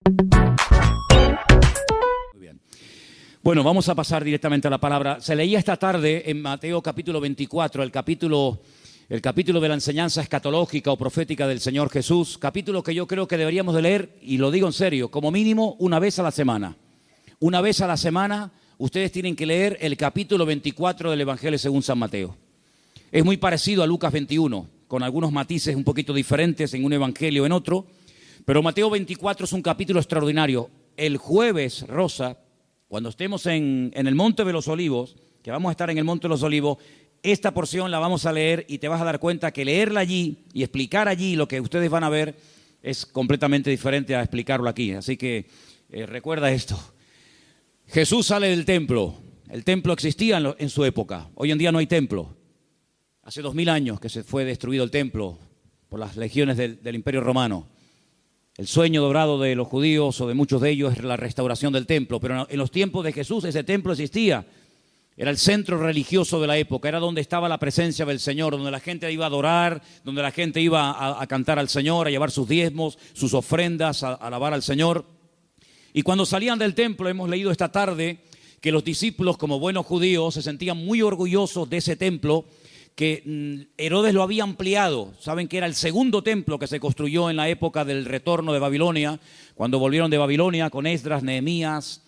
Muy bien. Bueno, vamos a pasar directamente a la palabra. Se leía esta tarde en Mateo capítulo 24, el capítulo de la enseñanza escatológica o profética del Señor Jesús, capítulo que yo creo que deberíamos de leer, y lo digo en serio, como mínimo una vez a la semana. Una vez a la semana ustedes tienen que leer el capítulo 24 del Evangelio según San Mateo. Es muy parecido a Lucas 21, con algunos matices un poquito diferentes en un evangelio o en otro, pero Mateo 24 es un capítulo extraordinario. El jueves, Rosa, cuando estemos en el Monte de los Olivos, que vamos a estar en el Monte de los Olivos, esta porción la vamos a leer y te vas a dar cuenta que leerla allí y explicar allí lo que ustedes van a ver es completamente diferente a explicarlo aquí. Así que recuerda esto. Jesús sale del templo. El templo existía en su época. Hoy en día no hay templo. Hace 2000 años que se fue destruido el templo por las legiones del Imperio Romano. El sueño dorado de los judíos o de muchos de ellos es la restauración del templo. Pero en los tiempos de Jesús ese templo existía. Era el centro religioso de la época, era donde estaba la presencia del Señor, donde la gente iba a adorar, donde la gente iba a cantar al Señor, a llevar sus diezmos, sus ofrendas, a alabar al Señor. Y cuando salían del templo, hemos leído esta tarde que los discípulos, como buenos judíos, se sentían muy orgullosos de ese templo, que Herodes lo había ampliado. Saben que era el segundo templo que se construyó en la época del retorno de Babilonia, cuando volvieron de Babilonia con Esdras, Nehemías,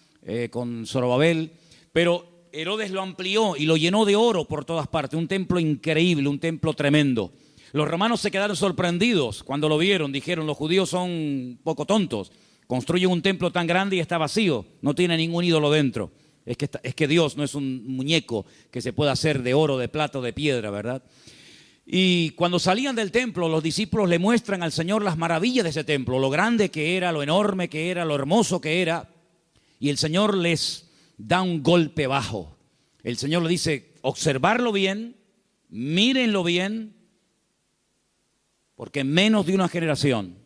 con Zorobabel, pero Herodes lo amplió y lo llenó de oro por todas partes, un templo increíble, un templo tremendo. Los romanos se quedaron sorprendidos cuando lo vieron, dijeron, los judíos son un poco tontos, construyen un templo tan grande y está vacío, no tiene ningún ídolo dentro. Es que Dios no es un muñeco que se pueda hacer de oro, de plata o de piedra, ¿verdad? Y cuando salían del templo, los discípulos le muestran al Señor las maravillas de ese templo, lo grande que era, lo enorme que era, lo hermoso que era, y el Señor les da un golpe bajo. El Señor le dice, observarlo bien, mírenlo bien, porque en menos de una generación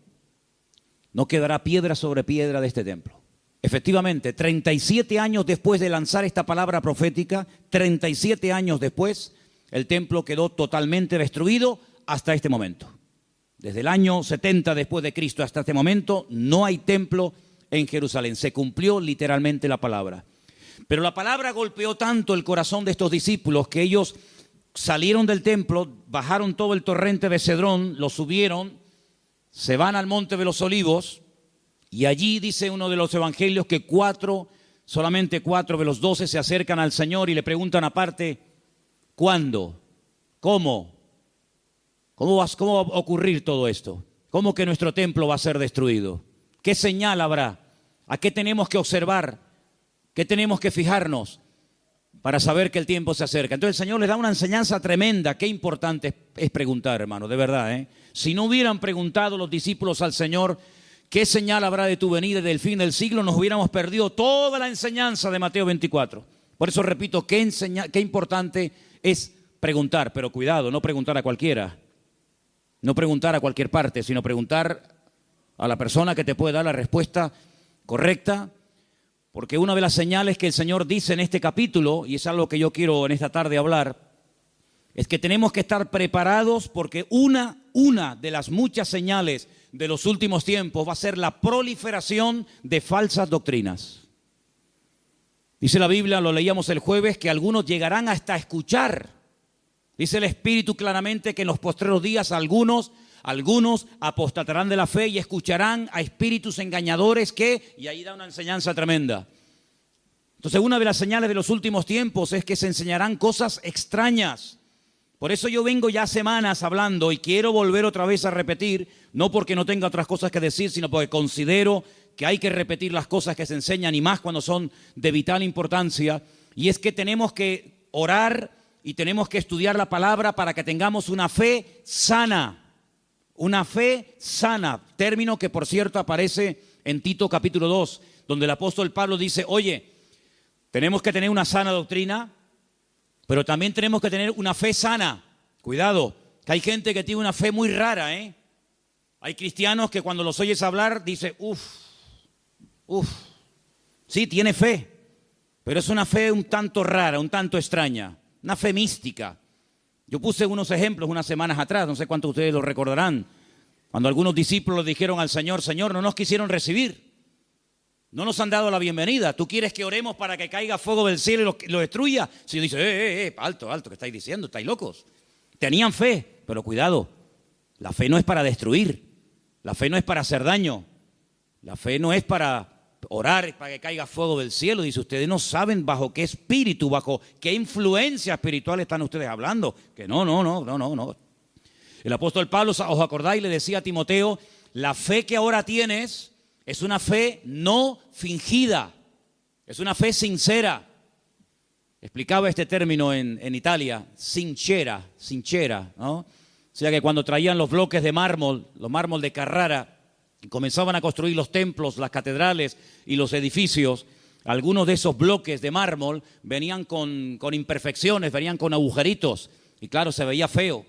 no quedará piedra sobre piedra de este templo. Efectivamente, 37 años después de lanzar esta palabra profética, 37 años después, el templo quedó totalmente destruido hasta este momento. Desde el año 70 después de Cristo hasta este momento, no hay templo en Jerusalén. Se cumplió literalmente la palabra. Pero la palabra golpeó tanto el corazón de estos discípulos que ellos salieron del templo, bajaron todo el torrente de Cedrón, lo subieron, se van al Monte de los Olivos y allí dice uno de los evangelios que solamente 4 de los 12 se acercan al Señor y le preguntan aparte, ¿cuándo? ¿Cómo? ¿Cómo va a ocurrir todo esto? ¿Cómo que nuestro templo va a ser destruido? ¿Qué señal habrá? ¿A qué tenemos que observar? ¿Qué tenemos que fijarnos para saber que el tiempo se acerca? Entonces el Señor les da una enseñanza tremenda. Qué importante es preguntar, hermano, de verdad, ¿eh? Si no hubieran preguntado los discípulos al Señor, ¿qué señal habrá de tu venida y del fin del siglo? Nos hubiéramos perdido toda la enseñanza de Mateo 24. Por eso repito, qué importante es preguntar. Pero cuidado, no preguntar a cualquiera. No preguntar a cualquier parte, sino preguntar a la persona que te puede dar la respuesta correcta. Porque una de las señales que el Señor dice en este capítulo, y es algo que yo quiero en esta tarde hablar, es que tenemos que estar preparados porque una de las muchas señales de los últimos tiempos va a ser la proliferación de falsas doctrinas. Dice la Biblia, lo leíamos el jueves, que algunos llegarán hasta escuchar. Dice el Espíritu claramente que en los postreros días algunos apostatarán de la fe y escucharán a espíritus engañadores y ahí da una enseñanza tremenda. Entonces, una de las señales de los últimos tiempos es que se enseñarán cosas extrañas. Por eso yo vengo ya semanas hablando y quiero volver otra vez a repetir, no porque no tenga otras cosas que decir, sino porque considero que hay que repetir las cosas que se enseñan y más cuando son de vital importancia. Y es que tenemos que orar y tenemos que estudiar la palabra para que tengamos una fe sana. Una fe sana, término que por cierto aparece en Tito capítulo 2, donde el apóstol Pablo dice, oye, tenemos que tener una sana doctrina, pero también tenemos que tener una fe sana. Cuidado, que hay gente que tiene una fe muy rara, ¿eh? Hay cristianos que cuando los oyes hablar, dice, sí, tiene fe, pero es una fe un tanto rara, un tanto extraña, una fe mística. Yo puse unos ejemplos unas semanas atrás, no sé cuántos de ustedes lo recordarán, cuando algunos discípulos dijeron al Señor, Señor, no nos quisieron recibir. No nos han dado la bienvenida. ¿Tú quieres que oremos para que caiga fuego del cielo y lo destruya? Si dice, alto, ¿qué estáis diciendo? ¿Estáis locos? Tenían fe, pero cuidado. La fe no es para destruir. La fe no es para hacer daño. La fe no es para orar para que caiga fuego del cielo. Dice, ustedes no saben bajo qué espíritu, bajo qué influencia espiritual están ustedes hablando. Que no. El apóstol Pablo, ¿os acordáis? Le decía a Timoteo, la fe que ahora tienes es una fe no fingida, es una fe sincera. Explicaba este término en Italia, sincera, ¿no? O sea que cuando traían los bloques de mármol, los mármol de Carrara, y comenzaban a construir los templos, las catedrales y los edificios, algunos de esos bloques de mármol venían con imperfecciones, venían con agujeritos, y claro, se veía feo.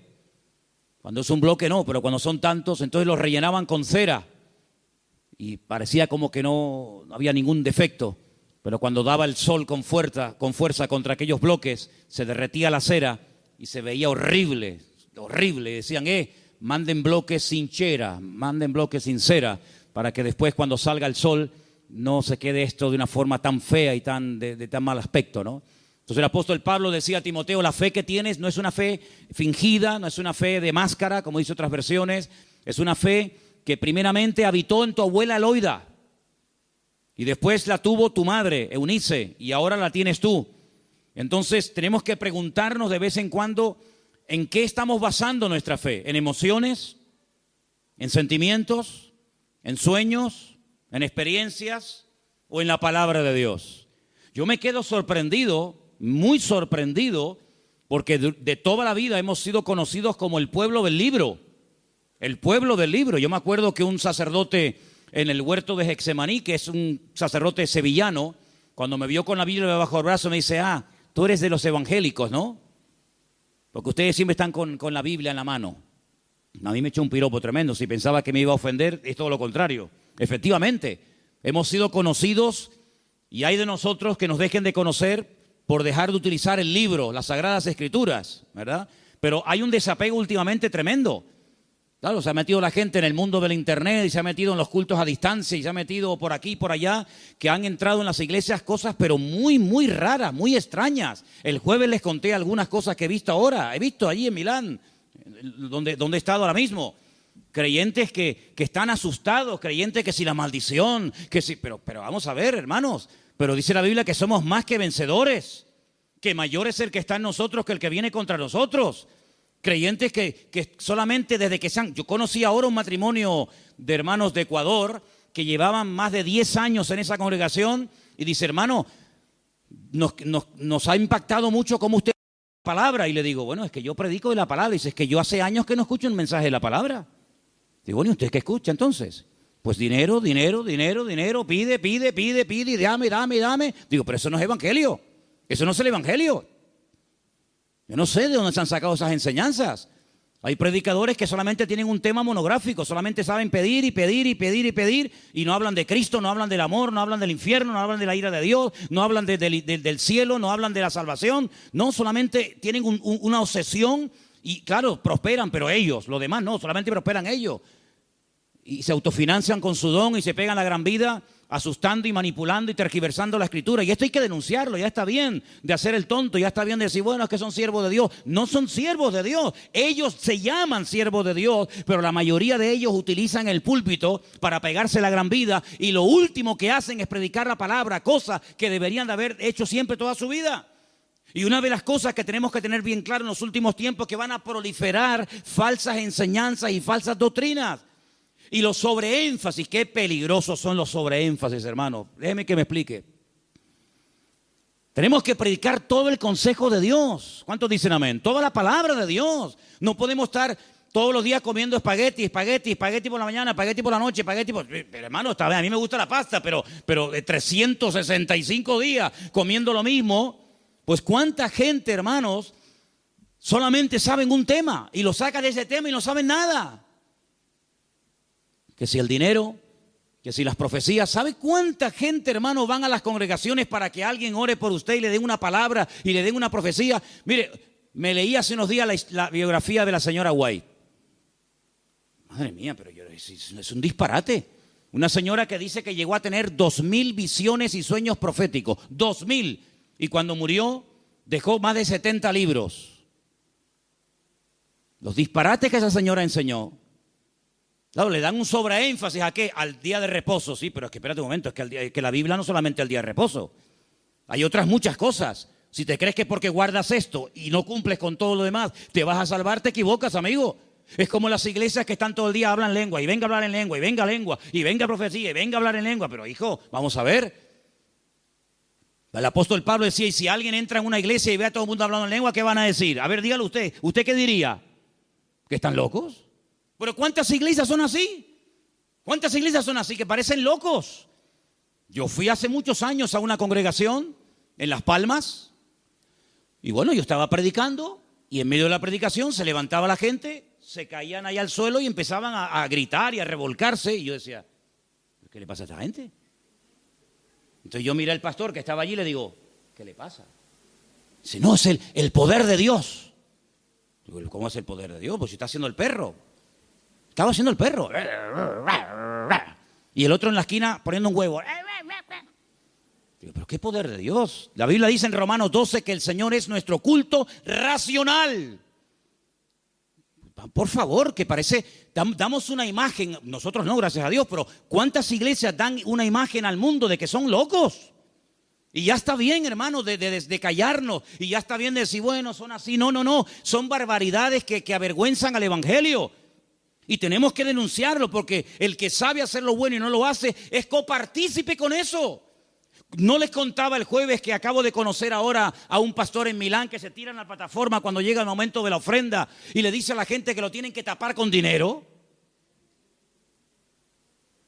Cuando es un bloque no, pero cuando son tantos, entonces los rellenaban con cera, y parecía como que no había ningún defecto. Pero cuando daba el sol con fuerza contra aquellos bloques, se derretía la cera y se veía horrible. Decían, manden bloques sin cera, manden bloques sin cera, para que después cuando salga el sol no se quede esto de una forma tan fea y de tan mal aspecto, ¿no? Entonces el apóstol Pablo decía a Timoteo, la fe que tienes no es una fe fingida, no es una fe de máscara, como dice otras versiones, es una fe que primeramente habitó en tu abuela Loida. Y después la tuvo tu madre, Eunice, y ahora la tienes tú. Entonces tenemos que preguntarnos de vez en cuando en qué estamos basando nuestra fe. ¿En emociones? ¿En sentimientos? ¿En sueños? ¿En experiencias? ¿O en la palabra de Dios? Yo me quedo sorprendido, muy sorprendido, porque de toda la vida hemos sido conocidos como el pueblo del libro. El pueblo del libro. Yo me acuerdo que un sacerdote en el huerto de Getsemaní, que es un sacerdote sevillano, cuando me vio con la Biblia bajo el brazo me dice, tú eres de los evangélicos, ¿no? Porque ustedes siempre están con la Biblia en la mano. A mí me echó un piropo tremendo. Si pensaba que me iba a ofender, es todo lo contrario. Efectivamente, hemos sido conocidos y hay de nosotros que nos dejen de conocer por dejar de utilizar el libro, las Sagradas Escrituras, ¿verdad? Pero hay un desapego últimamente tremendo. Claro, se ha metido la gente en el mundo del internet y se ha metido en los cultos a distancia y se ha metido por aquí y por allá, que han entrado en las iglesias cosas pero muy, muy raras, muy extrañas. El jueves les conté algunas cosas que he visto ahora. He visto allí en Milán, donde he estado ahora mismo. Creyentes que están asustados, creyentes que si la maldición, que si... Pero vamos a ver, hermanos, pero dice la Biblia que somos más que vencedores, que mayor es el que está en nosotros que el que viene contra nosotros. Creyentes que solamente desde que yo conocí ahora un matrimonio de hermanos de Ecuador que llevaban más de 10 años en esa congregación y dice, hermano, nos ha impactado mucho cómo usted la palabra. Y le digo, bueno, es que yo predico de la palabra. Y dice, es que yo hace años que no escucho un mensaje de la palabra. Digo, bueno, ¿y usted qué escucha entonces? Pues dinero, pide, y dame. Digo, pero eso no es evangelio. Eso no es el evangelio. Yo no sé de dónde se han sacado esas enseñanzas. Hay predicadores que solamente tienen un tema monográfico, solamente saben pedir y no hablan de Cristo, no hablan del amor, no hablan del infierno, no hablan de la ira de Dios, no hablan del cielo, no hablan de la salvación. No, solamente tienen una obsesión y claro, prosperan, pero ellos, los demás no, solamente prosperan ellos. Y se autofinancian con su don y se pegan la gran vida asustando y manipulando y tergiversando la escritura. Y esto hay que denunciarlo. Ya está bien de hacer el tonto, ya está bien de decir, bueno, es que son siervos de Dios. No son siervos de Dios. Ellos se llaman siervos de Dios, pero la mayoría de ellos utilizan el púlpito para pegarse la gran vida y lo último que hacen es predicar la palabra, cosa que deberían de haber hecho siempre toda su vida. Y una de las cosas que tenemos que tener bien claro en los últimos tiempos es que van a proliferar falsas enseñanzas y falsas doctrinas. Y los sobreénfasis, qué peligrosos son los sobreénfasis, hermano. Déjeme que me explique. Tenemos que predicar todo el consejo de Dios. ¿Cuántos dicen amén? Toda la palabra de Dios. No podemos estar todos los días comiendo espagueti por la mañana, espagueti por la noche, Pero hermano, está bien, a mí me gusta la pasta, pero de 365 días comiendo lo mismo. Pues cuánta gente, hermanos, solamente saben un tema y lo sacan de ese tema y no saben nada. Que si el dinero, que si las profecías. ¿Sabe cuánta gente, hermano, van a las congregaciones para que alguien ore por usted y le den una palabra y le den una profecía? Mire, me leí hace unos días la biografía de la señora White. Madre mía, pero es un disparate. Una señora que dice que llegó a tener 2000 visiones y sueños proféticos. 2000. Y cuando murió, dejó más de 70 libros. Los disparates que esa señora enseñó. Claro, le dan un sobreénfasis ¿a qué? Al día de reposo. Sí, pero es que espérate un momento, es que la Biblia no solamente el día de reposo. Hay otras muchas cosas. Si te crees que porque guardas esto y no cumples con todo lo demás, te vas a salvar, te equivocas, amigo. Es como las iglesias que están todo el día hablan lengua, y venga a hablar en lengua, y venga lengua, y venga profecía, y venga a hablar en lengua. Pero hijo, vamos a ver. El apóstol Pablo decía, y si alguien entra en una iglesia y ve a todo el mundo hablando en lengua, ¿qué van a decir? A ver, dígalo usted. ¿Usted qué diría? ¿Que están locos? Pero ¿cuántas iglesias son así? ¿Cuántas iglesias son así que parecen locos? Yo fui hace muchos años a una congregación en Las Palmas. Y bueno, yo estaba predicando y en medio de la predicación se levantaba la gente, se caían ahí al suelo y empezaban a gritar y a revolcarse. Y yo decía, ¿qué le pasa a esta gente? Entonces yo miré al pastor que estaba allí y le digo, ¿qué le pasa? Dice, no, es el poder de Dios. Digo, ¿cómo es el poder de Dios? Pues si está haciendo el perro. Estaba haciendo el perro. Y el otro en la esquina poniendo un huevo. Digo, ¿pero qué poder de Dios? La Biblia dice en Romanos 12 que el Señor es nuestro culto racional. Por favor, que parece, damos una imagen, nosotros no, gracias a Dios, pero ¿cuántas iglesias dan una imagen al mundo de que son locos? Y ya está bien, hermano, de callarnos, y ya está bien de decir, bueno, son así. No, son barbaridades que avergüenzan al evangelio. Y tenemos que denunciarlo, porque el que sabe hacer lo bueno y no lo hace, es copartícipe con eso. No les contaba el jueves que acabo de conocer ahora a un pastor en Milán que se tira en la plataforma cuando llega el momento de la ofrenda y le dice a la gente que lo tienen que tapar con dinero.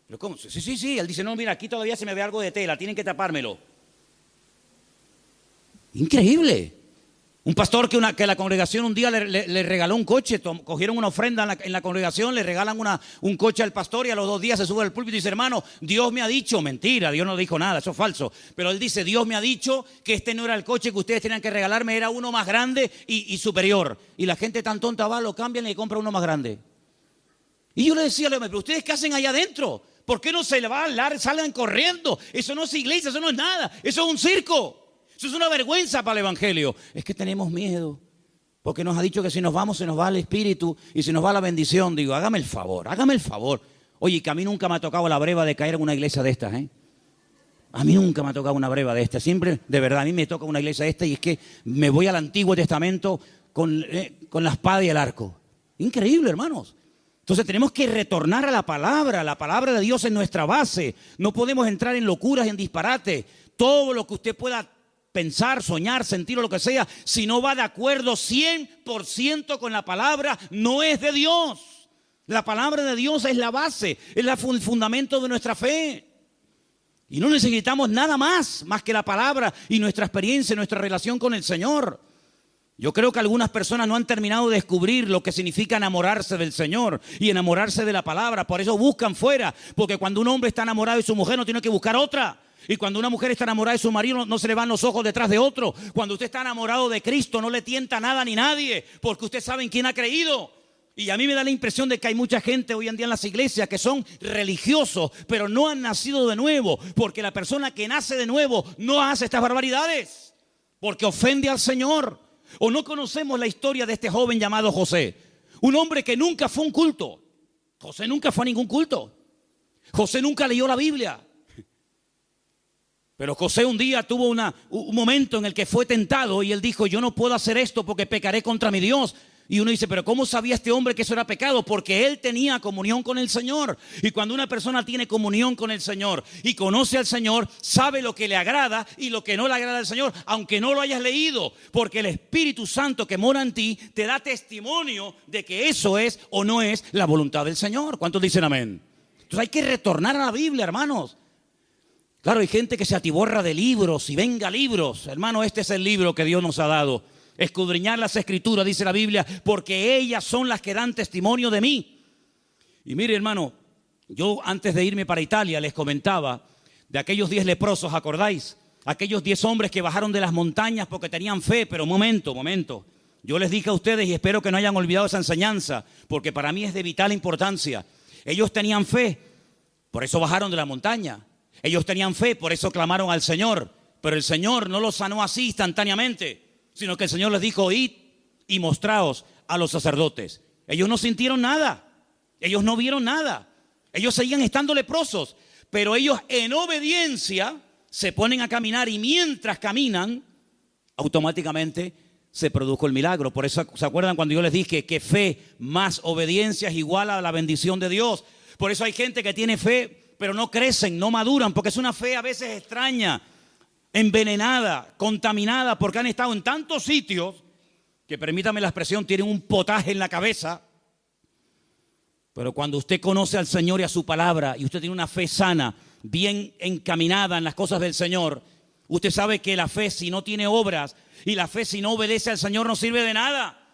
¿Pero cómo? Sí. Él dice, no, mira, aquí todavía se me ve algo de tela, tienen que tapármelo. Increíble. Un pastor que la congregación un día le regaló un coche, cogieron una ofrenda en la congregación, le regalan un coche al pastor y a los 2 días se sube al púlpito y dice, hermano, Dios me ha dicho, mentira, Dios no dijo nada, eso es falso. Pero él dice, Dios me ha dicho que este no era el coche que ustedes tenían que regalarme, era uno más grande y superior. Y la gente tan tonta va, lo cambian y le compra uno más grande. Y yo le decía, pero ¿ustedes qué hacen allá adentro? ¿Por qué no se le va a hablar, salgan corriendo? Eso no es iglesia, eso no es nada, eso es un circo. Eso es una vergüenza para el evangelio. Es que tenemos miedo, porque nos ha dicho que si nos vamos se nos va el espíritu y se nos va la bendición. Digo, hágame el favor. Oye, que a mí nunca me ha tocado la breva de caer en una iglesia de estas, ¿eh? A mí nunca me ha tocado una breva de estas. Siempre, de verdad, a mí me toca una iglesia de estas y es que me voy al Antiguo Testamento con la espada y el arco. Increíble, hermanos. Entonces tenemos que retornar a la palabra de Dios es nuestra base. No podemos entrar en locuras, en disparates. Todo lo que usted pueda pensar, soñar, sentir o lo que sea, si no va de acuerdo 100% con la palabra, no es de Dios. La palabra de Dios es la base, es el fundamento de nuestra fe. Y no necesitamos nada más que la palabra y nuestra experiencia, nuestra relación con el Señor. Yo creo que algunas personas no han terminado de descubrir lo que significa enamorarse del Señor y enamorarse de la palabra. Por eso buscan fuera, porque cuando un hombre está enamorado de su mujer no tiene que buscar otra. Y cuando una mujer está enamorada de su marido no se le van los ojos detrás de otro. Cuando usted está enamorado de Cristo no le tienta nada ni nadie, porque usted sabe en quién ha creído. Y a mí me da la impresión de que hay mucha gente hoy en día en las iglesias que son religiosos, pero no han nacido de nuevo, porque la persona que nace de nuevo no hace estas barbaridades, porque ofende al Señor. O no conocemos la historia de este joven llamado José, un hombre que nunca fue a un culto. José nunca fue a ningún culto. José nunca leyó la Biblia. Pero José un día tuvo un momento en el que fue tentado y él dijo, yo no puedo hacer esto porque pecaré contra mi Dios. Y uno dice, pero ¿cómo sabía este hombre que eso era pecado? Porque él tenía comunión con el Señor. Y cuando una persona tiene comunión con el Señor y conoce al Señor, sabe lo que le agrada y lo que no le agrada al Señor, aunque no lo hayas leído. Porque el Espíritu Santo que mora en ti te da testimonio de que eso es o no es la voluntad del Señor. ¿Cuántos dicen amén? Entonces hay que retornar a la Biblia, hermanos. Claro, hay gente que se atiborra de libros y venga libros. Hermano, este es el libro que Dios nos ha dado. Escudriñar las Escrituras, dice la Biblia, porque ellas son las que dan testimonio de mí. Y mire, hermano, yo antes de irme para Italia les comentaba de aquellos 10 leprosos, ¿acordáis? Aquellos 10 hombres que bajaron de las montañas porque tenían fe, pero momento. Yo les dije a ustedes y espero que no hayan olvidado esa enseñanza, porque para mí es de vital importancia. Ellos tenían fe. Por eso bajaron de la montaña. Ellos tenían fe, por eso clamaron al Señor. Pero el Señor no los sanó así instantáneamente, sino que el Señor les dijo, id y mostraos a los sacerdotes. Ellos no sintieron nada, ellos no vieron nada, ellos seguían estando leprosos, pero ellos en obediencia se ponen a caminar y mientras caminan, automáticamente se produjo el milagro. Por eso, ¿se acuerdan cuando yo les dije que fe más obediencia es igual a la bendición de Dios? Por eso hay gente que tiene fe, pero no crecen, no maduran, porque es una fe a veces extraña, envenenada, contaminada, porque han estado en tantos sitios que, permítame la expresión, tienen un potaje en la cabeza. Pero cuando usted conoce al Señor y a su palabra, y usted tiene una fe sana, bien encaminada en las cosas del Señor, usted sabe que la fe, si no tiene obras, y la fe si no obedece al Señor, no sirve de nada.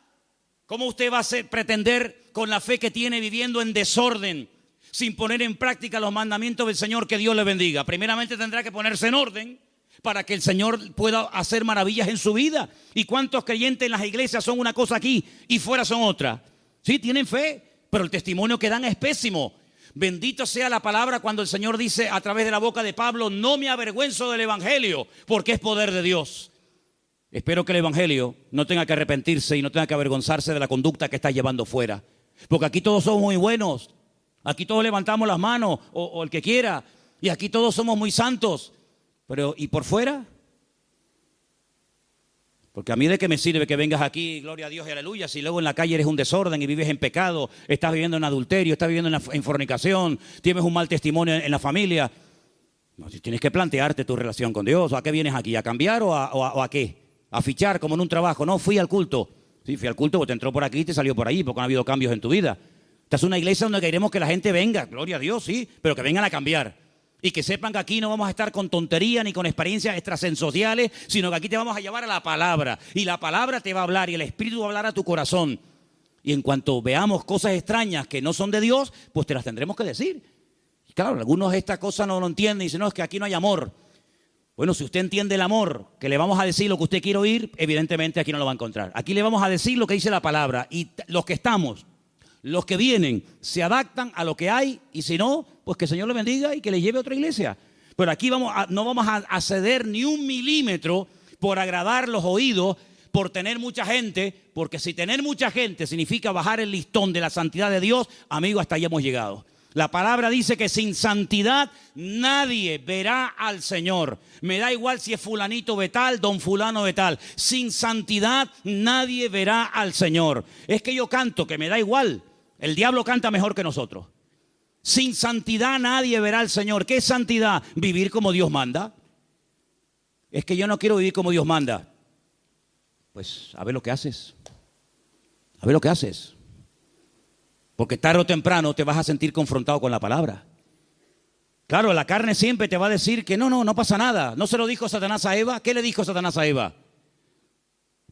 ¿Cómo usted va a pretender con la fe que tiene viviendo en desorden, sin poner en práctica los mandamientos del Señor? Que Dios le bendiga. Primeramente tendrá que ponerse en orden para que el Señor pueda hacer maravillas en su vida. ¿Y cuántos creyentes en las iglesias son una cosa aquí y fuera son otra? Sí, tienen fe, pero el testimonio que dan es pésimo. Bendito sea la palabra cuando el Señor dice a través de la boca de Pablo, no me avergüenzo del evangelio, porque es poder de Dios. Espero que el evangelio no tenga que arrepentirse y no tenga que avergonzarse de la conducta que está llevando fuera. Porque aquí todos somos muy buenos, aquí todos levantamos las manos, o el que quiera, y aquí todos somos muy santos. Pero, ¿y por fuera? Porque a mí de qué me sirve que vengas aquí, gloria a Dios y aleluya, si luego en la calle eres un desorden y vives en pecado, estás viviendo en adulterio, estás viviendo en fornicación, tienes un mal testimonio en la familia. No, tienes que plantearte tu relación con Dios. ¿A qué vienes aquí? ¿A cambiar o a qué? ¿A fichar como en un trabajo? No, fui al culto. Sí, fui al culto porque te entró por aquí y te salió por allí, porque no ha habido cambios en tu vida. Esta es una iglesia donde queremos que la gente venga, gloria a Dios, sí, pero que vengan a cambiar. Y que sepan que aquí no vamos a estar con tontería ni con experiencias extrasensoriales, sino que aquí te vamos a llevar a la palabra. Y la palabra te va a hablar y el Espíritu va a hablar a tu corazón. Y en cuanto veamos cosas extrañas que no son de Dios, pues te las tendremos que decir. Y claro, algunos esta cosa no lo entienden y dicen, no, es que aquí no hay amor. Bueno, si usted entiende el amor, que le vamos a decir lo que usted quiere oír, evidentemente aquí no lo va a encontrar. Aquí le vamos a decir lo que dice la palabra. Y los que estamos, los que vienen, se adaptan a lo que hay, y si no, pues que el Señor le bendiga y que le lleve a otra iglesia. Pero aquí no vamos a ceder ni un milímetro por agradar los oídos, por tener mucha gente, porque si tener mucha gente significa bajar el listón de la santidad de Dios, amigo, hasta ahí hemos llegado. La palabra dice que sin santidad nadie verá al Señor. Me da igual si es fulanito de tal, don fulano de tal. Sin santidad nadie verá al Señor. Es que yo canto, que me da igual. El diablo canta mejor que nosotros. Sin santidad nadie verá al Señor. ¿Qué es santidad? Vivir como Dios manda. Es que yo no quiero vivir como Dios manda. Pues a ver lo que haces. A ver lo que haces. Porque tarde o temprano te vas a sentir confrontado con la palabra. Claro, la carne siempre te va a decir que no pasa nada. ¿No se lo dijo Satanás a Eva? ¿Qué le dijo Satanás a Eva?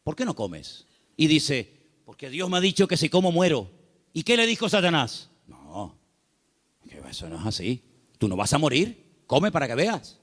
¿Por qué no comes? Y dice, porque Dios me ha dicho que si como muero. ¿Y qué le dijo Satanás? No, que eso no es así. Tú no vas a morir, come para que veas.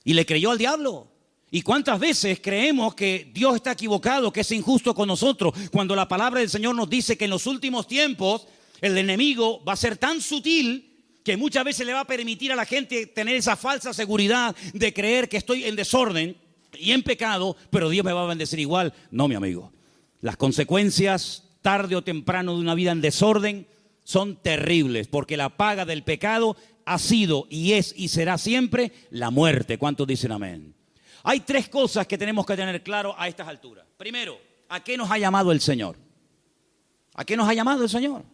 Y le creyó al diablo. ¿Y cuántas veces creemos que Dios está equivocado, que es injusto con nosotros, cuando la palabra del Señor nos dice que en los últimos tiempos el enemigo va a ser tan sutil que muchas veces le va a permitir a la gente tener esa falsa seguridad de creer que estoy en desorden y en pecado, pero Dios me va a bendecir igual? No, mi amigo. Las consecuencias tarde o temprano de una vida en desorden son terribles, porque la paga del pecado ha sido y es y será siempre la muerte. ¿Cuántos dicen amén? Hay tres cosas que tenemos que tener claro a estas alturas. Primero, ¿a qué nos ha llamado el Señor? ¿A qué nos ha llamado el Señor?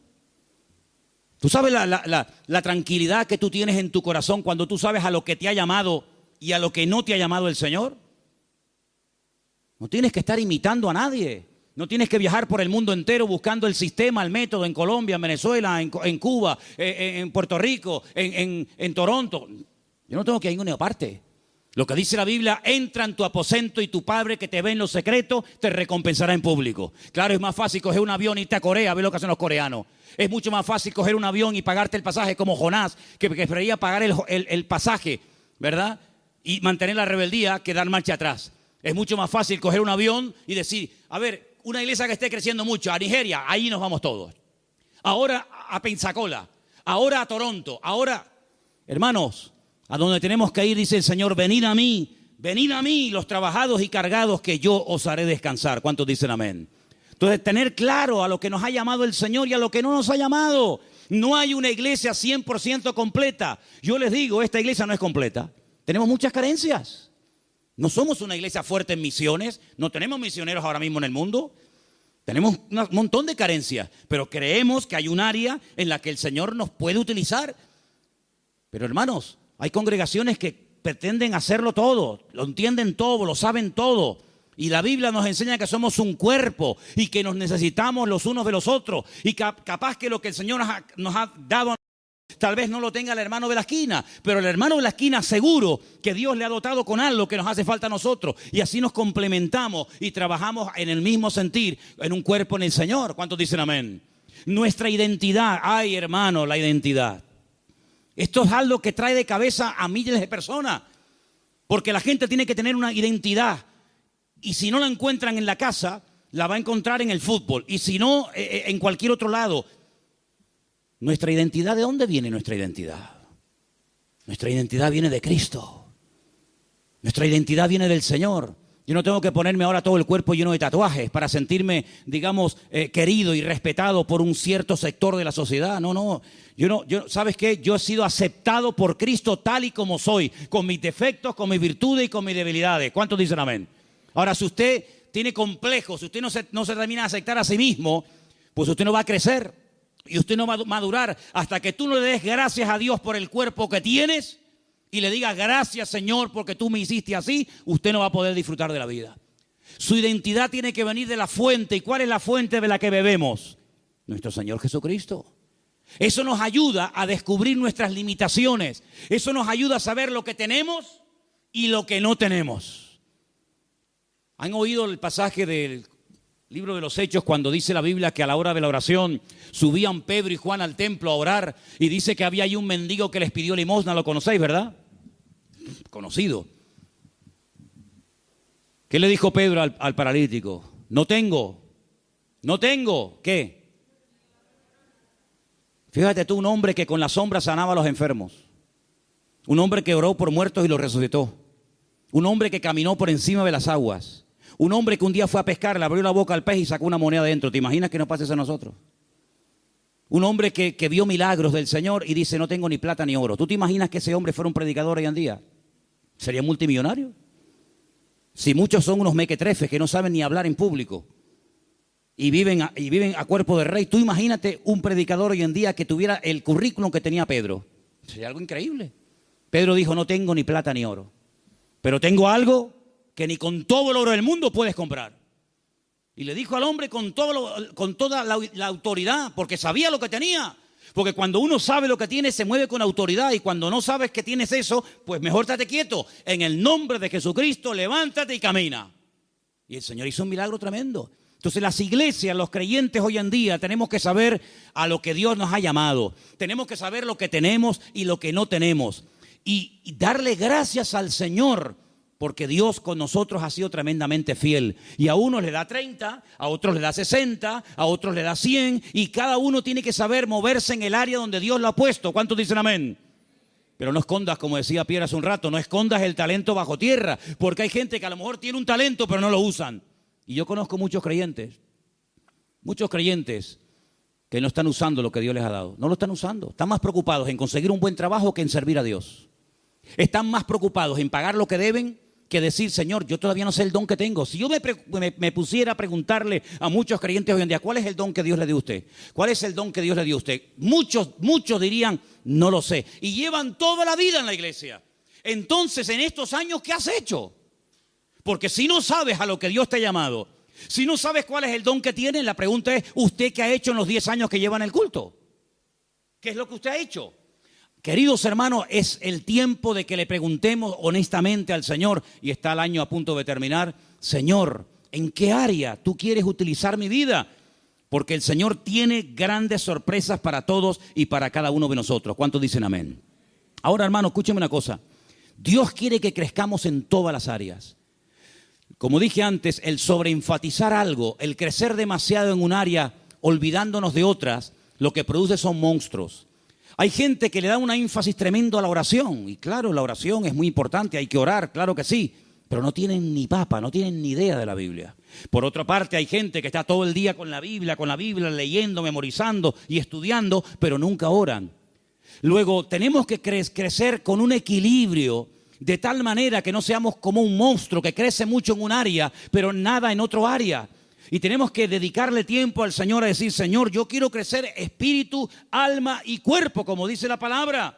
¿Tú sabes la tranquilidad que tú tienes en tu corazón cuando tú sabes a lo que te ha llamado y a lo que no te ha llamado el Señor? No tienes que estar imitando a nadie. No tienes que viajar por el mundo entero buscando el sistema, el método en Colombia, en Venezuela, en Cuba, en Puerto Rico, en Toronto. Yo no tengo que ir a ninguna parte. Lo que dice la Biblia, entra en tu aposento y tu Padre que te ve en lo secreto te recompensará en público. Claro, es más fácil coger un avión y irte a Corea, a ver lo que hacen los coreanos. Es mucho más fácil coger un avión y pagarte el pasaje como Jonás, que preferiría pagar el pasaje, ¿verdad? Y mantener la rebeldía que dar marcha atrás. Es mucho más fácil coger un avión y decir, a ver, una iglesia que esté creciendo mucho, a Nigeria, ahí nos vamos todos. Ahora a Pensacola, ahora a Toronto, ahora... Hermanos, a donde tenemos que ir, dice el Señor, venid a mí los trabajados y cargados, que yo os haré descansar. ¿Cuántos dicen amén? Entonces, tener claro a lo que nos ha llamado el Señor y a lo que no nos ha llamado. No hay una iglesia 100% completa. Yo les digo, esta iglesia no es completa. Tenemos muchas carencias. No somos una iglesia fuerte en misiones. No tenemos misioneros ahora mismo en el mundo. Tenemos un montón de carencias. Pero creemos que hay un área en la que el Señor nos puede utilizar. Pero hermanos, hay congregaciones que pretenden hacerlo todo. Lo entienden todo, lo saben todo. Y la Biblia nos enseña que somos un cuerpo y que nos necesitamos los unos de los otros. Y capaz que lo que el Señor nos ha dado, tal vez no lo tenga el hermano de la esquina, pero el hermano de la esquina seguro que Dios le ha dotado con algo que nos hace falta a nosotros. Y así nos complementamos y trabajamos en el mismo sentir, en un cuerpo en el Señor. ¿Cuántos dicen amén? Nuestra identidad, ay hermano, la identidad. Esto es algo que trae de cabeza a miles de personas. Porque la gente tiene que tener una identidad. Y si no la encuentran en la casa, la va a encontrar en el fútbol. Y si no, en cualquier otro lado. ¿Nuestra identidad? ¿De dónde viene nuestra identidad? Nuestra identidad viene de Cristo. Nuestra identidad viene del Señor. Yo no tengo que ponerme ahora todo el cuerpo lleno de tatuajes para sentirme, digamos, querido y respetado por un cierto sector de la sociedad. No. ¿Sabes qué? Yo he sido aceptado por Cristo tal y como soy, con mis defectos, con mis virtudes y con mis debilidades. ¿Cuántos dicen amén? Ahora, si usted tiene complejos, si usted no se termina de aceptar a sí mismo, pues usted no va a crecer y usted no va a madurar hasta que tú no le des gracias a Dios por el cuerpo que tienes y le digas gracias, Señor, porque tú me hiciste así. Usted no va a poder disfrutar de la vida. Su identidad tiene que venir de la fuente. ¿Y cuál es la fuente de la que bebemos? Nuestro Señor Jesucristo. Eso nos ayuda a descubrir nuestras limitaciones. Eso nos ayuda a saber lo que tenemos y lo que no tenemos. ¿Han oído el pasaje del libro de los Hechos cuando dice la Biblia que a la hora de la oración subían Pedro y Juan al templo a orar y dice que había ahí un mendigo que les pidió limosna? Lo conocéis, ¿verdad? Conocido. ¿Qué le dijo Pedro al paralítico? No tengo. ¿Qué? Fíjate tú, un hombre que con la sombra sanaba a los enfermos. Un hombre que oró por muertos y los resucitó. Un hombre que caminó por encima de las aguas. Un hombre que un día fue a pescar, le abrió la boca al pez y sacó una moneda dentro. ¿Te imaginas que nos pase eso a nosotros? Un hombre que vio milagros del Señor y dice, no tengo ni plata ni oro. ¿Tú te imaginas que ese hombre fuera un predicador hoy en día? ¿Sería multimillonario? Si muchos son unos mequetrefes que no saben ni hablar en público y viven a cuerpo de rey, tú imagínate un predicador hoy en día que tuviera el currículum que tenía Pedro. Sería algo increíble. Pedro dijo, no tengo ni plata ni oro, pero tengo algo que ni con todo el oro del mundo puedes comprar. Y le dijo al hombre con toda la autoridad, porque sabía lo que tenía. Porque cuando uno sabe lo que tiene, se mueve con autoridad. Y cuando no sabes que tienes eso, pues mejor estate quieto. En el nombre de Jesucristo, levántate y camina. Y el Señor hizo un milagro tremendo. Entonces las iglesias, los creyentes hoy en día, tenemos que saber a lo que Dios nos ha llamado. Tenemos que saber lo que tenemos y lo que no tenemos. Y darle gracias al Señor, porque Dios con nosotros ha sido tremendamente fiel. Y a unos le da 30, a otros le da 60, a otros le da 100. Y cada uno tiene que saber moverse en el área donde Dios lo ha puesto. ¿Cuántos dicen amén? Pero no escondas, como decía Pierre hace un rato, no escondas el talento bajo tierra. Porque hay gente que a lo mejor tiene un talento pero no lo usan. Y yo conozco muchos creyentes que no están usando lo que Dios les ha dado. No lo están usando. Están más preocupados en conseguir un buen trabajo que en servir a Dios. Están más preocupados en pagar lo que deben que decir, Señor, yo todavía no sé el don que tengo. Si yo me pusiera a preguntarle a muchos creyentes hoy en día, ¿cuál es el don que Dios le dio a usted? ¿Cuál es el don que Dios le dio a usted? Muchos dirían, no lo sé. Y llevan toda la vida en la iglesia. Entonces, en estos años, ¿qué has hecho? Porque si no sabes a lo que Dios te ha llamado, si no sabes cuál es el don que tienes, la pregunta es, ¿usted qué ha hecho en los 10 años que lleva en el culto? ¿Qué es lo que usted ha hecho? Queridos hermanos, es el tiempo de que le preguntemos honestamente al Señor, y está el año a punto de terminar, Señor, ¿en qué área tú quieres utilizar mi vida? Porque el Señor tiene grandes sorpresas para todos y para cada uno de nosotros. ¿Cuántos dicen amén? Ahora, hermano, escúcheme una cosa. Dios quiere que crezcamos en todas las áreas. Como dije antes, el sobreenfatizar algo, el crecer demasiado en un área, olvidándonos de otras, lo que produce son monstruos. Hay gente que le da un énfasis tremendo a la oración. Y claro, la oración es muy importante, hay que orar, claro que sí. Pero no tienen ni papa, no tienen ni idea de la Biblia. Por otra parte, hay gente que está todo el día con la Biblia, leyendo, memorizando y estudiando, pero nunca oran. Luego, tenemos que crecer con un equilibrio, de tal manera que no seamos como un monstruo que crece mucho en un área, pero nada en otro área. Y tenemos que dedicarle tiempo al Señor a decir, Señor, yo quiero crecer espíritu, alma y cuerpo, como dice la palabra.